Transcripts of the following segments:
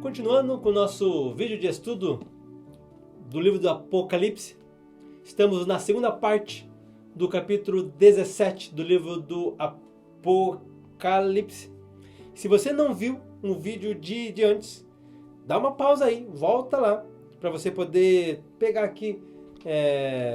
Continuando com o nosso vídeo de estudo do livro do Apocalipse, estamos na segunda parte do capítulo 17 do livro do Apocalipse. Se você não viu um vídeo de antes, dá uma pausa aí, volta lá, para você poder pegar aqui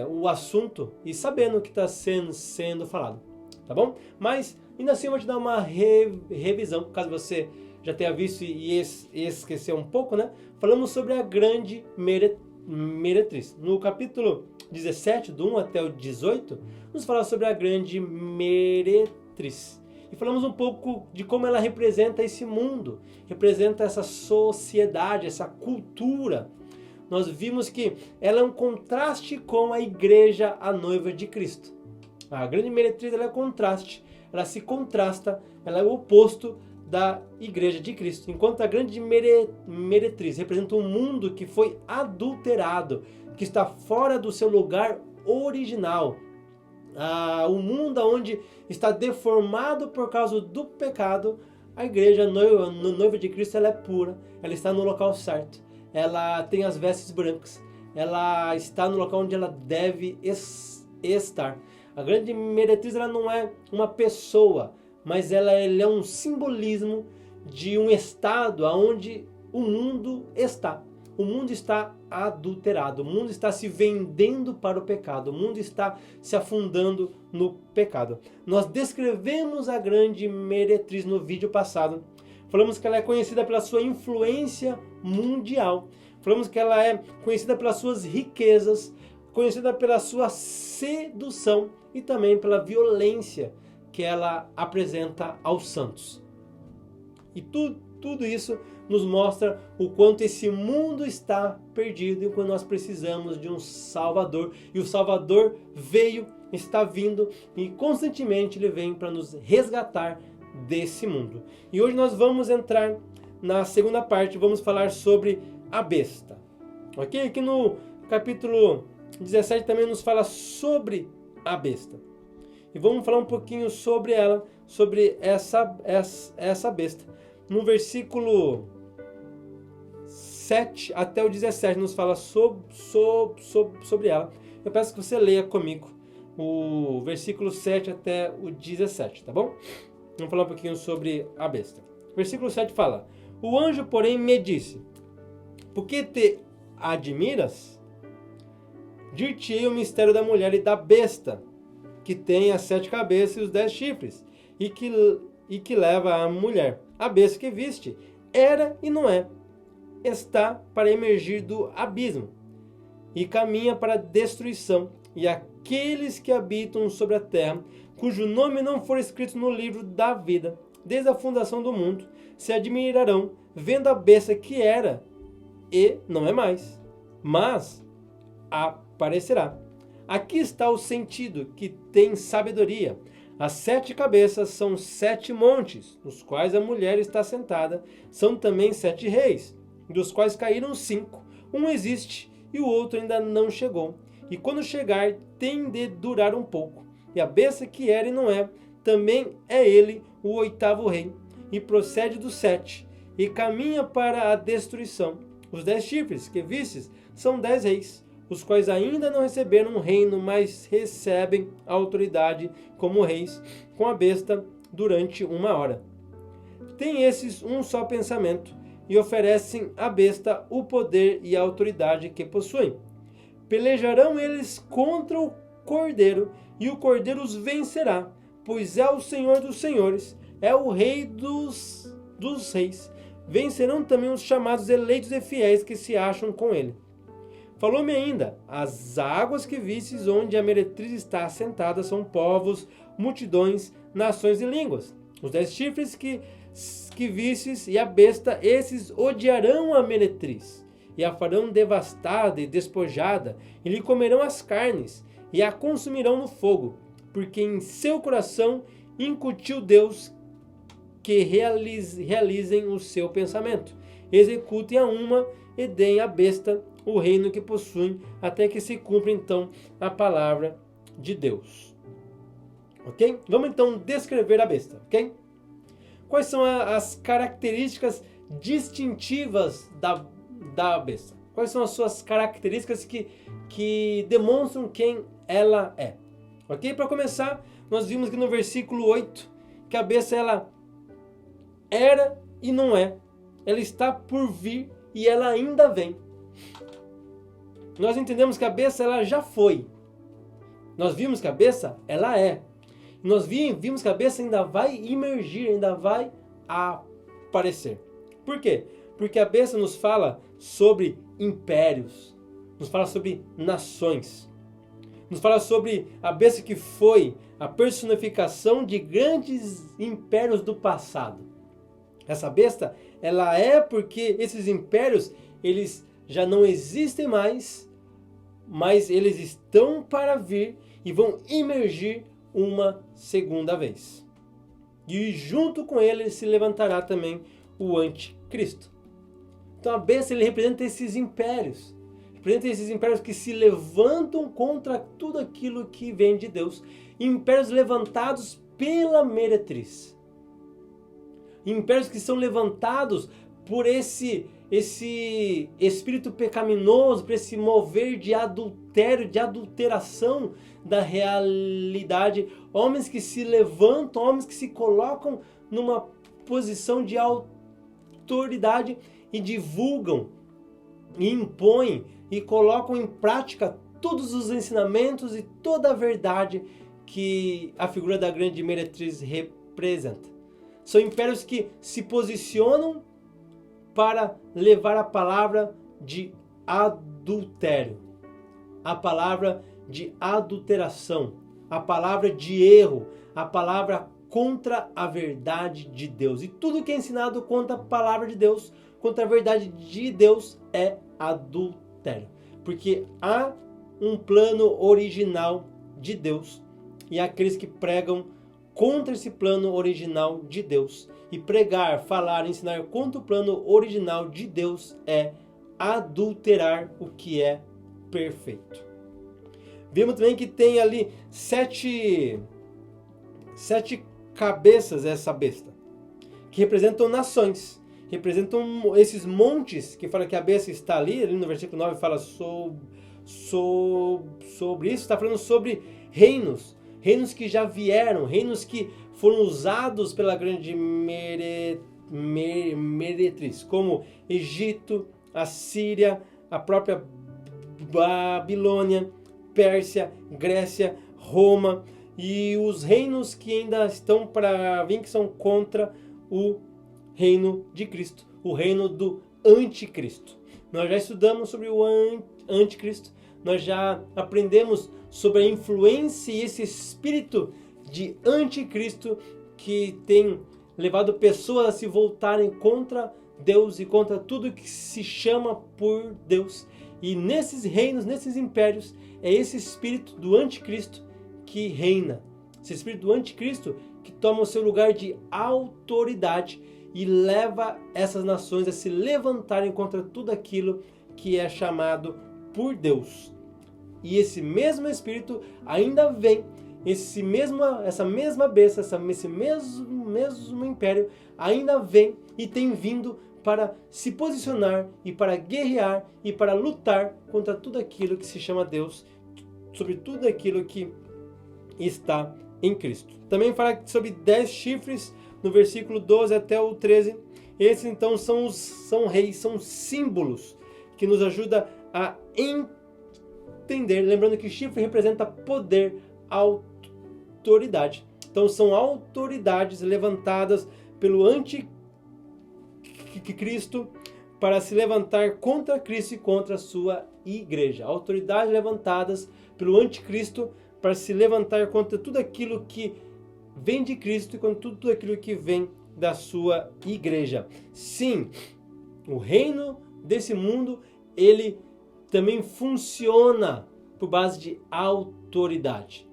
o assunto e saber no que está sendo falado, tá bom? Mas ainda assim eu vou te dar uma revisão, caso você já tenha visto e esqueceu um pouco, né? Falamos sobre a grande meretriz. No capítulo 17, do 1 até o 18, nos fala sobre a grande meretriz. E falamos um pouco de como ela representa esse mundo, representa essa sociedade, essa cultura. Nós vimos que ela é um contraste com a igreja, a noiva de Cristo. A grande meretriz ela é contraste, ela se contrasta, ela é o oposto da igreja de Cristo. Enquanto a grande meretriz representa um mundo que foi adulterado, que está fora do seu lugar original. O mundo onde está deformado por causa do pecado, a igreja noiva de Cristo ela é pura, ela está no local certo, ela tem as vestes brancas, ela está no local onde ela deve estar. A grande meretriz ela não é uma pessoa, mas ela é um simbolismo de um estado onde o mundo está. O mundo está adulterado, o mundo está se vendendo para o pecado, o mundo está se afundando no pecado. Nós descrevemos a grande meretriz no vídeo passado. Falamos que ela é conhecida pela sua influência mundial. Falamos que ela é conhecida pelas suas riquezas, conhecida pela sua sedução e também pela violência que ela apresenta aos santos. E tudo isso nos mostra o quanto esse mundo está perdido e o quanto nós precisamos de um Salvador. E o Salvador veio, está vindo e constantemente ele vem para nos resgatar desse mundo. E hoje nós vamos entrar na segunda parte, vamos falar sobre a besta. Ok? Aqui no capítulo 17 também nos fala sobre a besta. E vamos falar um pouquinho sobre ela, sobre essa besta. No versículo 7 até o 17 nos fala sobre ela. Eu peço que você leia comigo o versículo 7 até o 17, tá bom? Vamos falar um pouquinho sobre a besta. Versículo 7 fala: O anjo, porém, me disse: Por que te admiras? Dir-te-ei o mistério da mulher e da besta, que tem as 7 cabeças e os 10 chifres, e que leva a mulher. A besta que viste era e não é, está para emergir do abismo, e caminha para a destruição, e aqueles que habitam sobre a terra, cujo nome não for escrito no livro da vida, desde a fundação do mundo, se admirarão, vendo a besta que era e não é mais, mas aparecerá. Aqui está o sentido que tem sabedoria. As 7 cabeças são 7 montes, nos quais a mulher está sentada. São também 7 reis, dos quais caíram 5. Um existe e o outro ainda não chegou. E quando chegar, tem de durar um pouco. E a besta que era e não é, também é ele o 8º rei, e procede dos 7, e caminha para a destruição. Os 10 chifres que vistes são 10 reis, os quais ainda não receberam um reino, mas recebem a autoridade como reis com a besta durante 1 hora. Tem esses um só pensamento e oferecem à besta o poder e a autoridade que possuem. Pelejarão eles contra o cordeiro, e o cordeiro os vencerá, pois é o Senhor dos senhores, é o rei dos reis. Vencerão também os chamados eleitos e fiéis que se acham com ele. Falou-me ainda: as águas que vistes onde a meretriz está assentada são povos, multidões, nações e línguas. Os 10 chifres que vistes e a besta, esses odiarão a meretriz, e a farão devastada e despojada, e lhe comerão as carnes, e a consumirão no fogo, porque em seu coração incutiu Deus que realizem o seu pensamento. Executem a uma e deem à besta o reino que possuem, até que se cumpra então a palavra de Deus. Ok? Vamos então descrever a besta, ok? Quais são as características distintivas da besta? Quais são as suas características que demonstram quem ela é? Ok? Para começar, nós vimos que no versículo 8, que a besta ela era e não é. Ela está por vir e ela ainda vem. Nós entendemos que a besta ela já foi. Nós vimos que a besta ela é. Nós vimos que a besta ainda vai emergir, ainda vai aparecer. Por quê? Porque a besta nos fala sobre impérios, nos fala sobre nações, nos fala sobre a besta que foi a personificação de grandes impérios do passado. Essa besta, ela é porque esses impérios, eles já não existem mais, mas eles estão para vir e vão emergir uma segunda vez. E junto com ele se levantará também o anticristo. Então a besta ele representa esses impérios. Representa esses impérios que se levantam contra tudo aquilo que vem de Deus. Impérios levantados pela meretriz. Impérios que são levantados por esse espírito pecaminoso, por esse mover de adultério, de adulteração da realidade. Homens que se levantam, homens que se colocam numa posição de autoridade e divulgam, e impõem e colocam em prática todos os ensinamentos e toda a verdade que a figura da grande meretriz representa. São impérios que se posicionam para levar a palavra de adultério, a palavra de adulteração, a palavra de erro, a palavra contra a verdade de Deus. E tudo que é ensinado contra a palavra de Deus, contra a verdade de Deus, é adultério. Porque há um plano original de Deus e há aqueles que pregam contra esse plano original de Deus. E pregar, falar, ensinar contra o plano original de Deus é adulterar o que é perfeito. Vimos também que tem ali sete cabeças essa besta, que representam nações, representam esses montes, que fala que a besta está ali no versículo 9 fala sobre isso, está falando sobre reinos que já vieram, reinos que foram usados pela grande meretriz, como Egito, Assíria, a própria Babilônia, Pérsia, Grécia, Roma, e os reinos que ainda estão para vir, que são contra o reino de Cristo, o reino do anticristo. Nós já estudamos sobre o anticristo, nós já aprendemos sobre a influência e esse espírito de anticristo que tem levado pessoas a se voltarem contra Deus e contra tudo que se chama por Deus. E nesses reinos, nesses impérios, é esse espírito do anticristo que reina. Esse espírito do anticristo que toma o seu lugar de autoridade e leva essas nações a se levantarem contra tudo aquilo que é chamado por Deus. E esse mesmo espírito ainda vem, essa mesma besta, esse mesmo império ainda vem e tem vindo para se posicionar e para guerrear e para lutar contra tudo aquilo que se chama Deus, sobre tudo aquilo que está em Cristo. Também fala sobre 10 chifres no versículo 12 até o 13. Esses então são reis, são símbolos que nos ajudam a entender, lembrando que chifre representa poder, autoridade. Então são autoridades levantadas pelo anticristo para se levantar contra Cristo e contra a sua igreja. Autoridades levantadas pelo anticristo para se levantar contra tudo aquilo que vem de Cristo e contra tudo aquilo que vem da sua igreja. Sim, o reino desse mundo, ele também funciona por base de autoridade.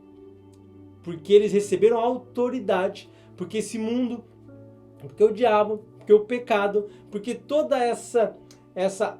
Porque eles receberam autoridade, porque esse mundo, porque o diabo, porque o pecado, porque toda essa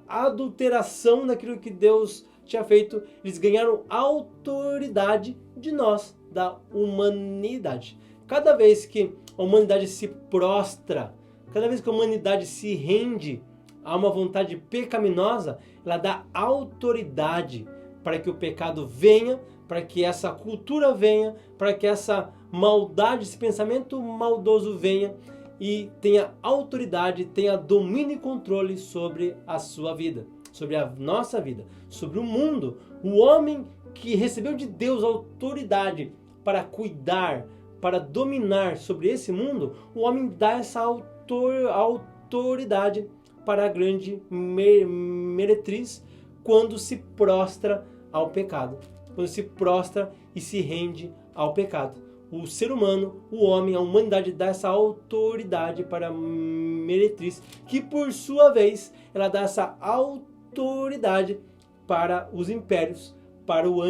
adulteração daquilo que Deus tinha feito, eles ganharam autoridade de nós, da humanidade. Cada vez que a humanidade se prostra cada vez que a humanidade se rende a uma vontade pecaminosa, ela dá autoridade para que o pecado venha, para que essa cultura venha, para que essa maldade, esse pensamento maldoso venha e tenha autoridade, tenha domínio e controle sobre a sua vida, sobre a nossa vida, sobre o mundo. O homem que recebeu de Deus autoridade para cuidar, para dominar sobre esse mundo, o homem dá essa autoridade para a grande meretriz quando se prostra ao pecado, quando se prostra e se rende ao pecado. O ser humano, o homem, a humanidade dá essa autoridade para a meretriz, que por sua vez, ela dá essa autoridade para os impérios, para o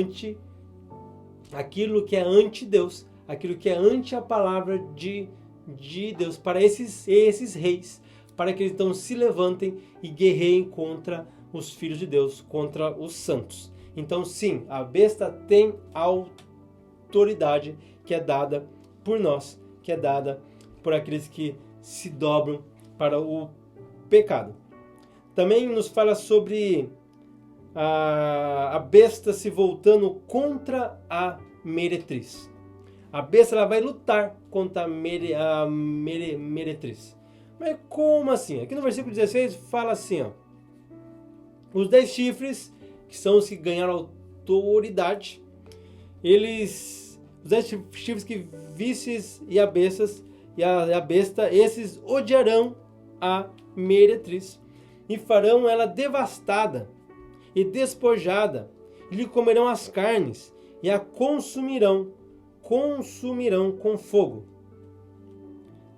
aquilo que é anti-Deus, aquilo que é anti a palavra de Deus, para esses reis, para que eles então se levantem e guerreiem contra os filhos de Deus, contra os santos. Então sim, a besta tem autoridade que é dada por nós, que é dada por aqueles que se dobram para o pecado. Também nos fala sobre a besta se voltando contra a meretriz. A besta ela vai lutar contra a meretriz. Mas como assim? Aqui no versículo 16 fala assim, ó, os 10 chifres, que são os que ganharam autoridade, os 10 chifres que vistes e a besta, esses odiarão a meretriz e farão ela devastada e despojada, e lhe comerão as carnes e a consumirão com fogo.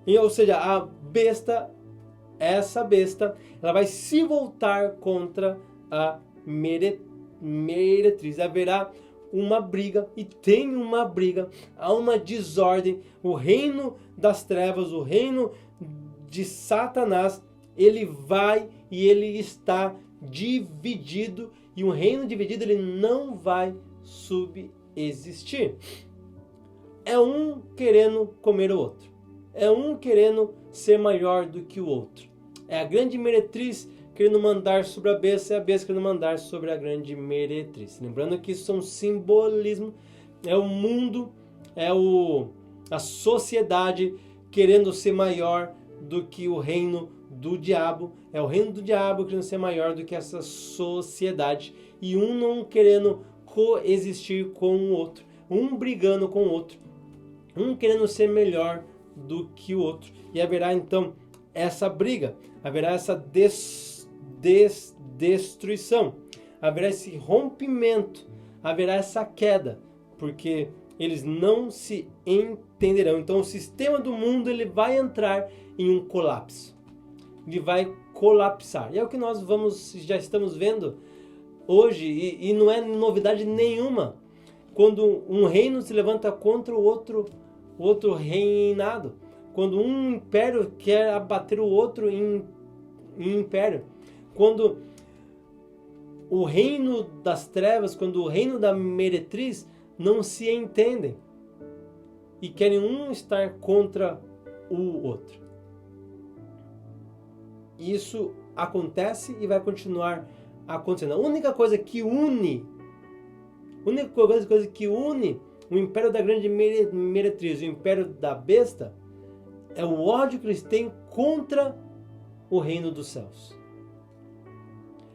Ou seja, a besta, essa besta, ela vai se voltar contra a meretriz. Haverá uma briga, e tem uma briga, há uma desordem. O reino das trevas, o reino de Satanás, ele vai e ele está dividido, e um reino dividido ele não vai subsistir. É um querendo comer o outro. É um querendo ser maior do que o outro. É a grande meretriz querendo mandar sobre a besta e a besta querendo mandar sobre a grande meretriz. Lembrando que isso é um simbolismo, é o mundo, a sociedade querendo ser maior do que o reino do diabo. É o reino do diabo querendo ser maior do que essa sociedade. E um não querendo coexistir com o outro. Um brigando com o outro. Um querendo ser melhor do que o outro. E haverá então essa briga. Haverá essa destruição. Haverá esse rompimento. Haverá essa queda. Porque eles não se entenderão. Então o sistema do mundo ele vai entrar em um colapso. Ele vai colapsar. E é o que nós já estamos vendo hoje. E não é novidade nenhuma. Quando um reino se levanta contra o outro reinado. Quando um império quer abater o outro em império. Quando o reino das trevas, quando o reino da meretriz não se entendem. E querem um estar contra o outro. Isso acontece e vai continuar acontecendo. A única coisa que une o império da grande meretriz e o império da besta é o ódio que eles têm contra o reino dos céus.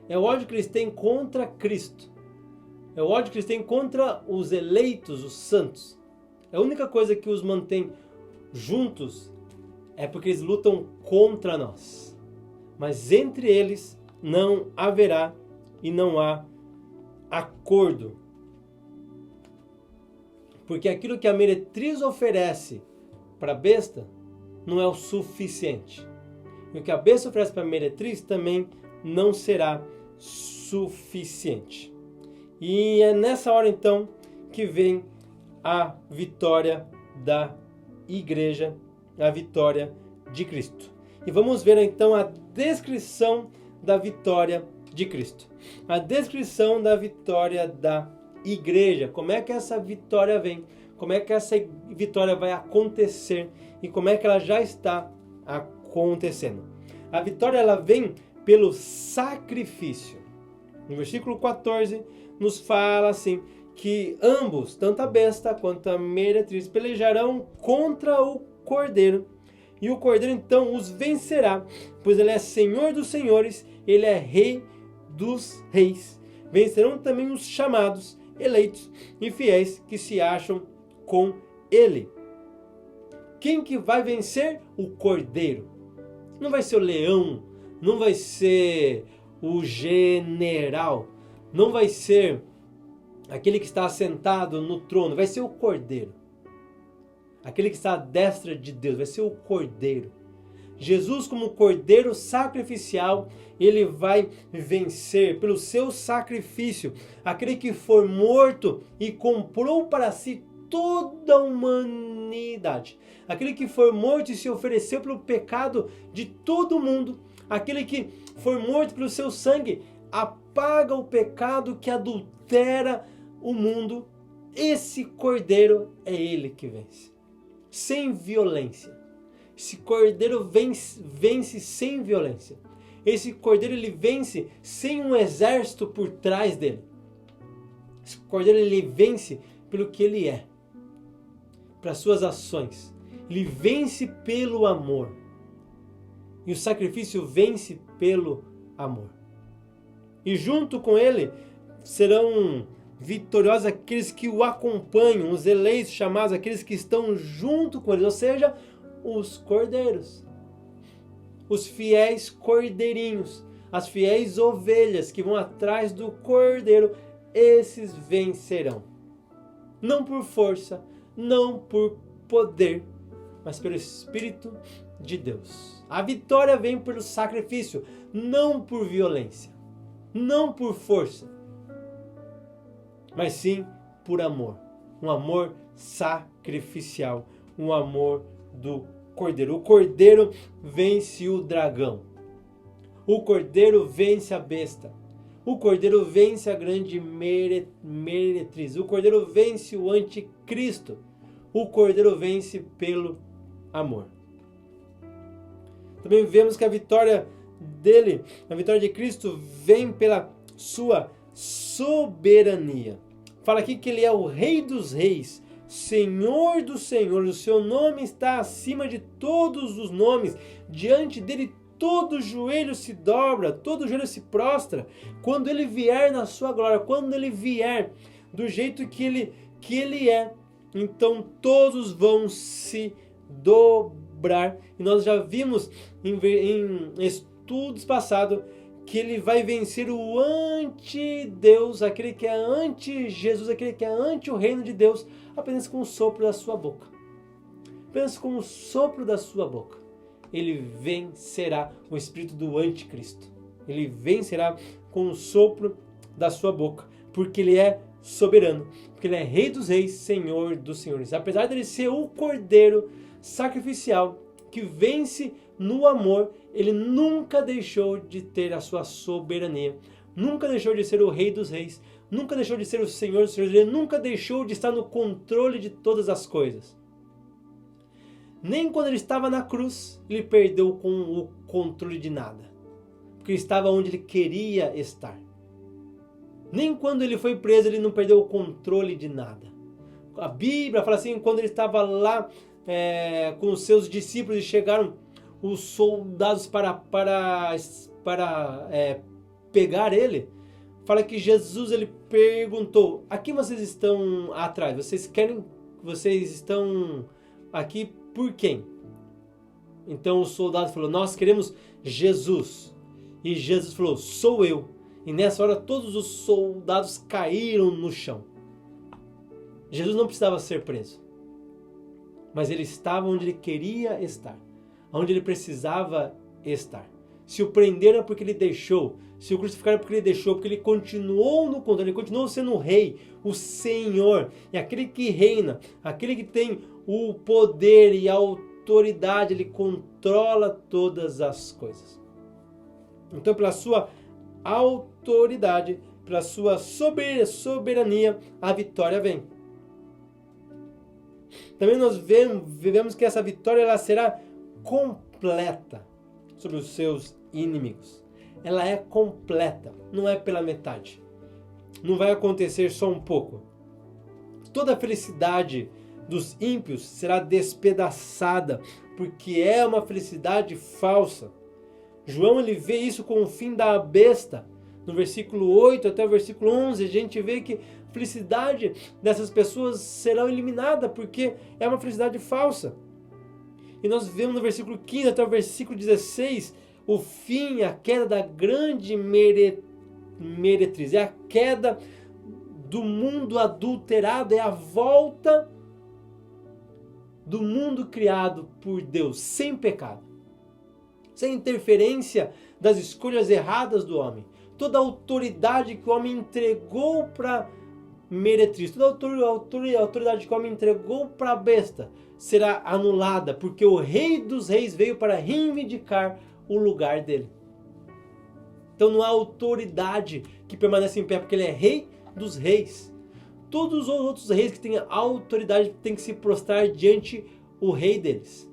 É o ódio que eles têm contra Cristo. É o ódio que eles têm contra os eleitos, os santos. A única coisa que os mantém juntos é porque eles lutam contra nós. Mas entre eles não haverá e não há acordo. Porque aquilo que a meretriz oferece para a besta não é o suficiente. E o que a besta oferece para a meretriz também não será suficiente. E é nessa hora então que vem a vitória da igreja, a vitória de Cristo. E vamos ver então a descrição da vitória de Cristo. A descrição da vitória da igreja. Como é que essa vitória vem? Como é que essa vitória vai acontecer? E como é que ela já está acontecendo. A vitória ela vem pelo sacrifício. No versículo 14 nos fala assim, que ambos, tanto a besta quanto a meretriz, pelejarão contra o cordeiro. E o cordeiro então os vencerá, pois ele é Senhor dos senhores, ele é Rei dos reis. Vencerão também os chamados, eleitos e fiéis que se acham com ele. Quem que vai vencer? O cordeiro. Não vai ser o leão, não vai ser o general, não vai ser aquele que está assentado no trono, vai ser o cordeiro. Aquele que está à destra de Deus, vai ser o cordeiro. Jesus, como cordeiro sacrificial, ele vai vencer pelo seu sacrifício. Aquele que foi morto e comprou para si toda a humanidade. Aquele que foi morto e se ofereceu pelo pecado de todo mundo. Aquele que foi morto pelo seu sangue, apaga o pecado que adultera o mundo. Esse cordeiro é ele que vence. Sem violência. Esse cordeiro vence sem violência. Esse cordeiro ele vence sem um exército por trás dele. Esse cordeiro ele vence pelo que ele é, pelas suas ações. Ele vence pelo amor. E o sacrifício vence pelo amor. E junto com ele serão vitoriosos aqueles que o acompanham, os eleitos chamados, aqueles que estão junto com ele, ou seja, os cordeiros, os fiéis cordeirinhos, as fiéis ovelhas que vão atrás do cordeiro, esses vencerão. Não por força, não por poder, mas pelo Espírito de Deus. A vitória vem pelo sacrifício, não por violência, não por força, mas sim por amor. Um amor sacrificial, um amor do cordeiro. O cordeiro vence o dragão. O cordeiro vence a besta. O cordeiro vence a grande meretriz. O cordeiro vence o anticristo. O cordeiro vence pelo amor. Também vemos que a vitória dele, a vitória de Cristo, vem pela sua soberania. Fala aqui que ele é o Rei dos reis, Senhor dos senhores. O seu nome está acima de todos os nomes. Diante dele todo joelho se dobra, todo joelho se prostra. Quando ele vier na sua glória, quando ele vier do jeito que ele é, então todos vão se dobrar. E nós já vimos em estudos passados que ele vai vencer o anti-Deus, aquele que é anti-Jesus, aquele que é anti o reino de Deus, apenas com o sopro da sua boca. Apenas com o sopro da sua boca. Ele vencerá o espírito do anticristo. Ele vencerá com o sopro da sua boca, porque ele é soberano, porque ele é Rei dos reis, Senhor dos senhores. Apesar dele ser o cordeiro sacrificial que vence no amor, ele nunca deixou de ter a sua soberania, nunca deixou de ser o Rei dos reis, nunca deixou de ser o Senhor dos senhores, ele nunca deixou de estar no controle de todas as coisas. Nem quando ele estava na cruz, ele perdeu com o controle de nada, porque ele estava onde ele queria estar. Nem quando ele foi preso, ele não perdeu o controle de nada. A Bíblia fala assim, quando ele estava lá com os seus discípulos e chegaram os soldados para pegar ele, fala que Jesus ele perguntou: a quem vocês estão atrás? Vocês estão aqui por quem? Então o soldado falou: nós queremos Jesus. E Jesus falou: sou eu. E nessa hora todos os soldados caíram no chão. Jesus não precisava ser preso, mas ele estava onde ele queria estar, onde ele precisava estar. Se o prenderam é porque ele deixou, se o crucificaram é porque ele deixou, porque ele continuou no controle, ele continuou sendo o rei, o Senhor, e aquele que reina, aquele que tem o poder e a autoridade, ele controla todas as coisas. Então, pela sua autoridade, pela sua soberania, a vitória vem. Também nós vemos que essa vitória ela será completa. completa sobre os seus inimigos. Ela é completa, não é pela metade. Não vai acontecer só um pouco. Toda a felicidade dos ímpios será despedaçada, porque é uma felicidade falsa. João ele vê isso com o fim da besta. No versículo 8 até o versículo 11, a gente vê que a felicidade dessas pessoas será eliminada, porque é uma felicidade falsa. E nós vemos no versículo 15 até o versículo 16, o fim, a queda da grande meretriz. É a queda do mundo adulterado, é a volta do mundo criado por Deus, sem pecado, sem interferência das escolhas erradas do homem. Toda a autoridade que o homem entregou para meretriz, toda a autoridade que o homem entregou para a besta será anulada, porque o Rei dos Reis veio para reivindicar o lugar dele. Então não há autoridade que permanece em pé, porque ele é Rei dos Reis. Todos os outros reis que têm autoridade têm que se prostrar diante o rei deles.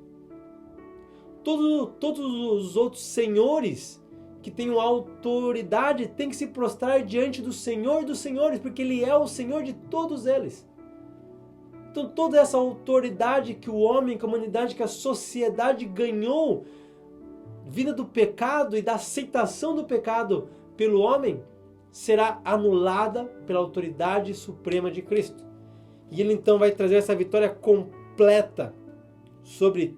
Todos os outros senhores que têm autoridade têm que se prostrar diante do Senhor dos senhores, porque Ele é o Senhor de todos eles. Então toda essa autoridade que o homem, que a humanidade, que a sociedade ganhou, vinda do pecado e da aceitação do pecado pelo homem, será anulada pela autoridade suprema de Cristo. E Ele então vai trazer essa vitória completa sobre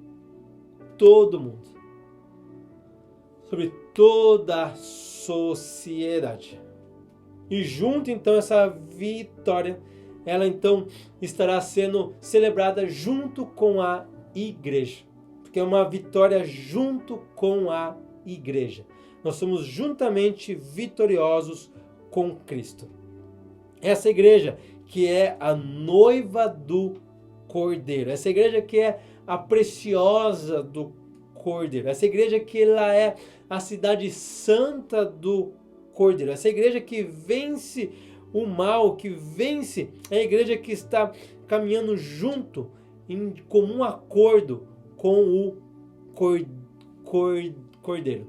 todo mundo, sobre toda a sociedade. E junto então essa vitória, ela então estará sendo celebrada junto com a igreja, porque é uma vitória junto com a igreja. Nós somos juntamente vitoriosos com Cristo. Essa igreja que é a noiva do Cordeiro, essa igreja que é a preciosa do Cordeiro, essa igreja que ela é a cidade santa do Cordeiro, essa igreja que vence o mal, que vence, é a igreja que está caminhando junto, em comum acordo com o Cordeiro,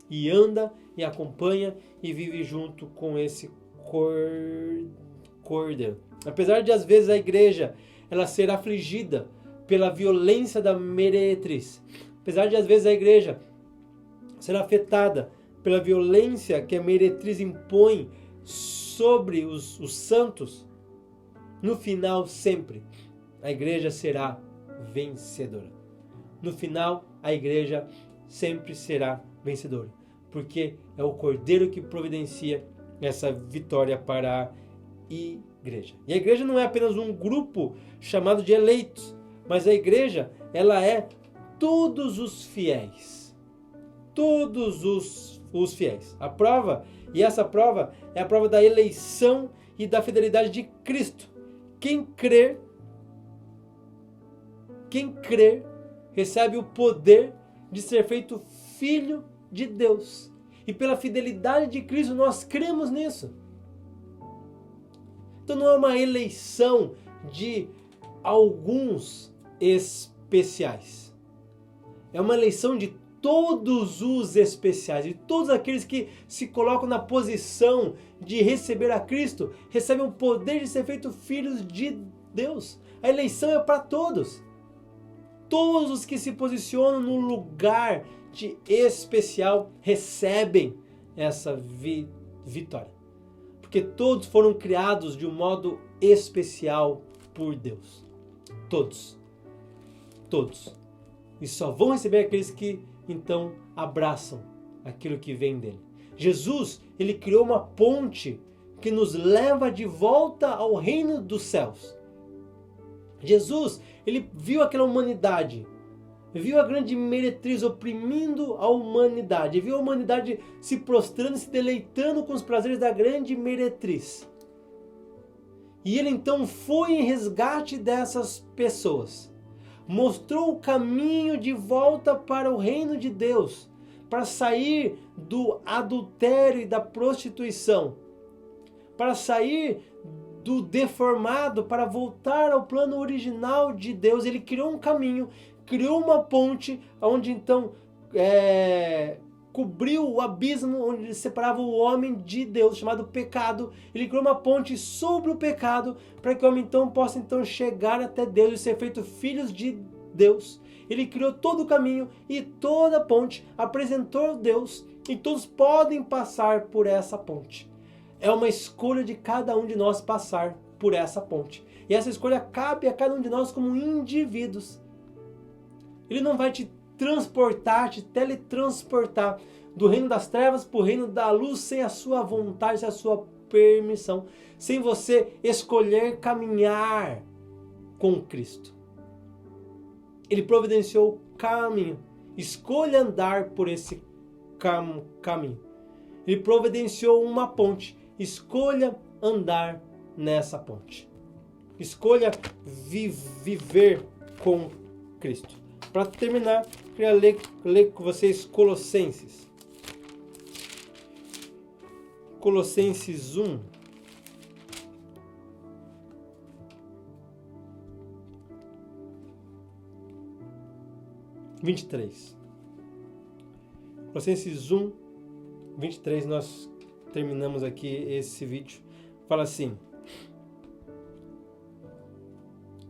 e anda e acompanha e vive junto com esse Cordeiro. Apesar de às vezes a igreja ela ser afligida pela violência da meretriz, apesar de às vezes a igreja ser afetada pela violência que a meretriz impõe sobre os santos, no final sempre a igreja será vencedora. No final a igreja sempre será vencedora, porque é o Cordeiro que providencia essa vitória para a igreja. E a igreja não é apenas um grupo chamado de eleitos, mas a igreja, ela é todos os fiéis. Todos os fiéis. A prova, e essa prova é a prova da eleição e da fidelidade de Cristo. Quem crer recebe o poder de ser feito filho de Deus. E pela fidelidade de Cristo nós cremos nisso. Então não é uma eleição de alguns especiais. É uma eleição de todos os especiais, de todos aqueles que se colocam na posição de receber a Cristo, recebem o poder de ser feito filhos de Deus. A eleição é para todos. Todos os que se posicionam no lugar de especial recebem essa vitória. Porque todos foram criados de um modo especial por Deus. Todos. Todos. E só vão receber aqueles que então abraçam aquilo que vem dele. Jesus, ele criou uma ponte que nos leva de volta ao reino dos céus. Jesus, ele viu aquela humanidade, viu a grande meretriz oprimindo a humanidade, viu a humanidade se prostrando, se deleitando com os prazeres da grande meretriz. E ele então foi em resgate dessas pessoas, mostrou o caminho de volta para o reino de Deus, para sair do adultério e da prostituição, para sair do deformado, para voltar ao plano original de Deus. Ele criou um caminho criou uma ponte onde então cobriu o abismo onde ele separava o homem de Deus, chamado pecado. Ele criou uma ponte sobre o pecado para que o homem então possa então chegar até Deus e ser feito filhos de Deus. Ele criou todo o caminho e toda a ponte, apresentou Deus e todos podem passar por essa ponte. É uma escolha de cada um de nós passar por essa ponte. E essa escolha cabe a cada um de nós como indivíduos. Ele não vai te transportar, te teletransportar do reino das trevas para o reino da luz sem a sua vontade, sem a sua permissão, sem você escolher caminhar com Cristo. Ele providenciou o caminho. Escolha andar por esse caminho. Ele providenciou uma ponte. Escolha andar nessa ponte. Escolha viver com Cristo. Para terminar, queria ler com vocês Colossenses. Colossenses 1. Colossenses 1, 23, nós terminamos aqui esse vídeo. Fala assim: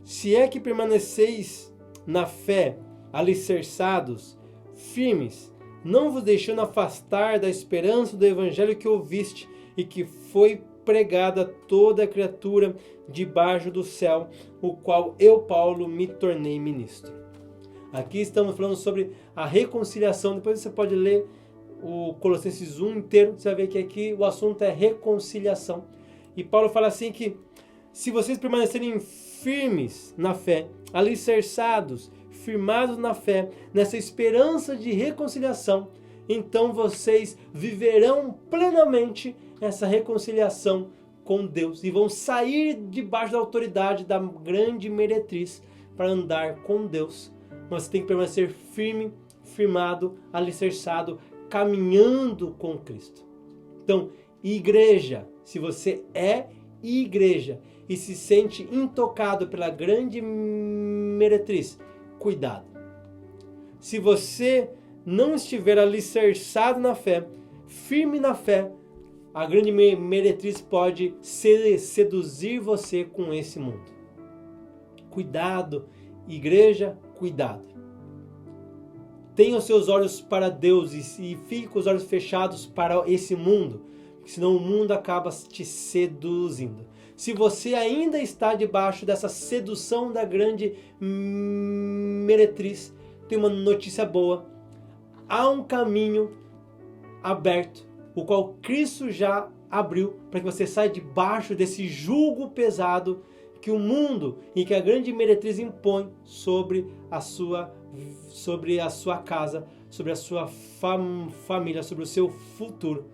se é que permaneceis na fé, alicerçados, firmes, não vos deixando afastar da esperança do evangelho que ouviste e que foi pregada a toda a criatura debaixo do céu, o qual eu, Paulo, me tornei ministro. Aqui estamos falando sobre a reconciliação. Depois você pode ler o Colossenses 1 inteiro, você vai ver que aqui o assunto é reconciliação. E Paulo fala assim que se vocês permanecerem firmes na fé, alicerçados, firmados na fé, nessa esperança de reconciliação, então vocês viverão plenamente essa reconciliação com Deus e vão sair debaixo da autoridade da grande meretriz para andar com Deus. Mas você tem que permanecer firme, firmado, alicerçado, caminhando com Cristo. Então, igreja, se você é igreja e se sente intocado pela grande meretriz, cuidado. Se você não estiver alicerçado na fé, firme na fé, a grande meretriz pode seduzir você com esse mundo. Cuidado, igreja, cuidado. Tenha os seus olhos para Deus e fique com os olhos fechados para esse mundo, porque senão o mundo acaba te seduzindo. Se você ainda está debaixo dessa sedução da grande meretriz, tem uma notícia boa. Há um caminho aberto, o qual Cristo já abriu para que você saia debaixo desse jugo pesado que o mundo e que a grande meretriz impõe sobre a sua casa, sobre a sua família, sobre o seu futuro.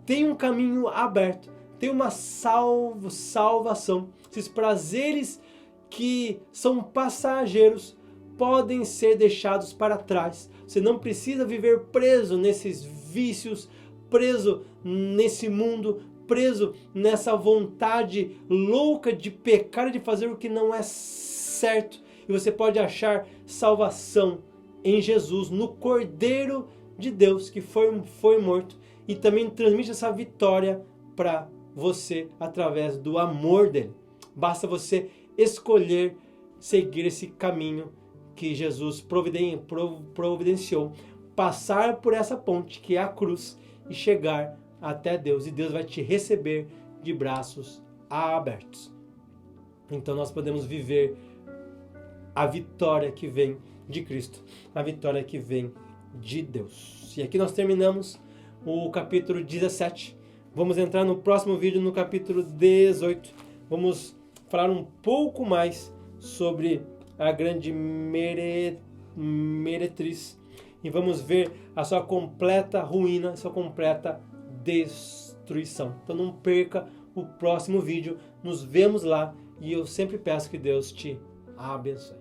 Tem um caminho aberto, tem uma salvação. Esses prazeres que são passageiros podem ser deixados para trás. Você não precisa viver preso nesses vícios, preso nesse mundo, preso nessa vontade louca de pecar e de fazer o que não é certo. E você pode achar salvação em Jesus, no Cordeiro de Deus que foi morto, e também transmite essa vitória para você através do amor dele. Basta você escolher seguir esse caminho que Jesus providenciou, passar por essa ponte que é a cruz e chegar até Deus, e Deus vai te receber de braços abertos. Então nós podemos viver a vitória que vem de Cristo, a vitória que vem de Deus. E aqui nós terminamos o capítulo 17. Vamos entrar no próximo vídeo, no capítulo 18. Vamos falar um pouco mais sobre a grande meretriz e vamos ver a sua completa ruína, a sua completa destruição. Então não perca o próximo vídeo. Nos vemos lá e eu sempre peço que Deus te abençoe.